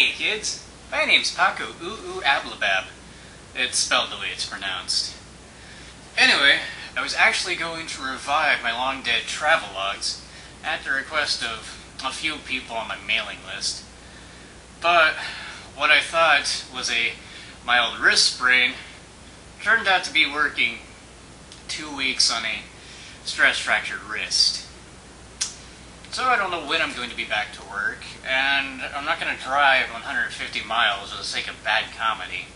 Hey kids, my name's Paco Ooh Ablabab. It's spelled the way it's pronounced. Anyway, I was actually going to revive my long dead travelogues at the request of a few people on my mailing list. But what I thought was a mild wrist sprain turned out to be working 2 weeks on a stress fractured wrist. So I don't know when I'm going to be back to work, and I'm not going to drive 150 miles for the sake of bad comedy.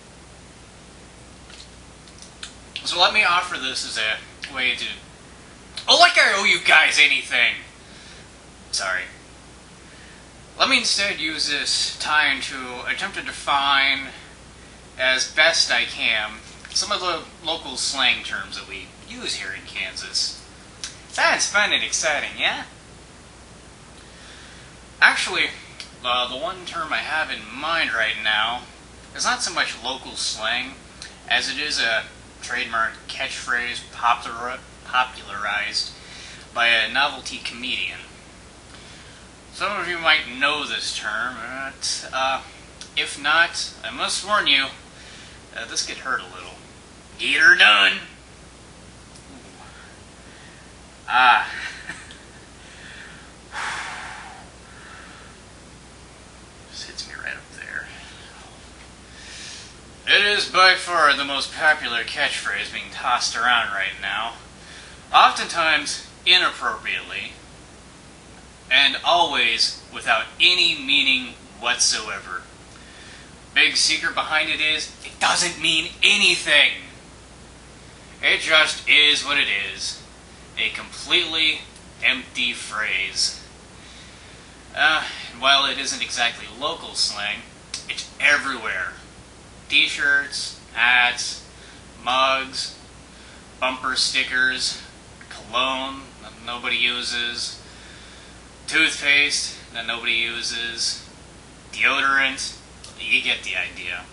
So let me offer this as a way to... Oh, like I owe you guys anything! Sorry. Let me instead use this time to attempt to define, as best I can, some of the local slang terms that we use here in Kansas. Sounds fun and exciting, yeah? Actually, the one term I have in mind right now is not so much local slang as it is a trademark catchphrase popularized by a novelty comedian. Some of you might know this term, but if not, I must warn you, this could hurt a little. Get her done! Hits me right up there. It is by far the most popular catchphrase being tossed around right now, oftentimes inappropriately, and always without any meaning whatsoever. Big secret behind it is, it doesn't mean anything. It just is what it is. A completely empty phrase. While it isn't exactly local slang, it's everywhere. T-shirts, hats, mugs, bumper stickers, cologne that nobody uses, toothpaste that nobody uses, deodorant, you get the idea.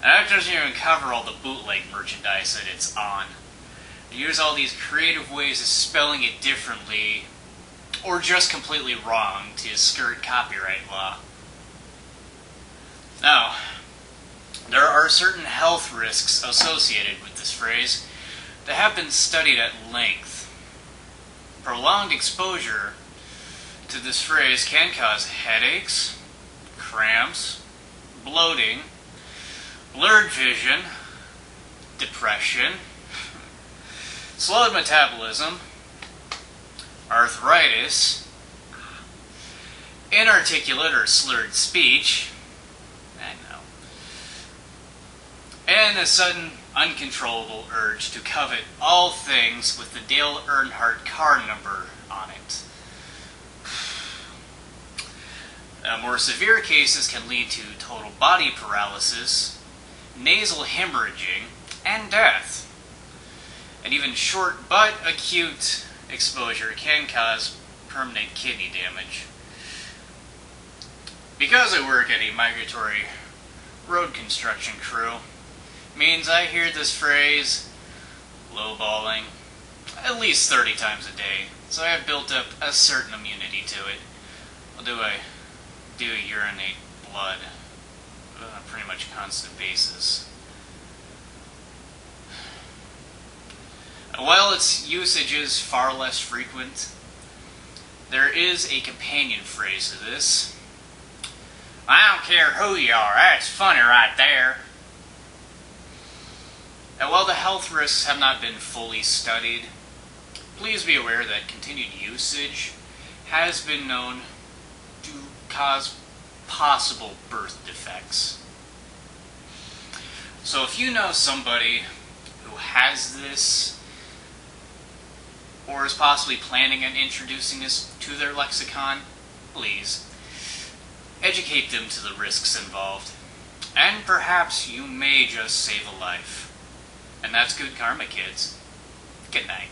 And that doesn't even cover all the bootleg merchandise that it's on. They use all these creative ways of spelling it differently, or just completely wrong, to skirt copyright law. Now, there are certain health risks associated with this phrase that have been studied at length. Prolonged exposure to this phrase can cause headaches, cramps, bloating, blurred vision, depression, slowed metabolism, arthritis, inarticulate or slurred speech, and a sudden, uncontrollable urge to covet all things with the Dale Earnhardt car number on it. More severe cases can lead to total body paralysis, nasal hemorrhaging, and death. And even short but acute exposure can cause permanent kidney damage. Because I work at a migratory road construction crew, means I hear this phrase, lowballing, at least 30 times a day, so I have built up a certain immunity to it. Although I do urinate blood on a pretty much constant basis. While its usage is far less frequent, there is a companion phrase to this. I don't care who you are, that's funny right there. And while the health risks have not been fully studied, please be aware that continued usage has been known to cause possible birth defects. So if you know somebody who has this, or is possibly planning on introducing this to their lexicon, please educate them to the risks involved, and perhaps you may just save a life. And that's good karma, kids. Good night.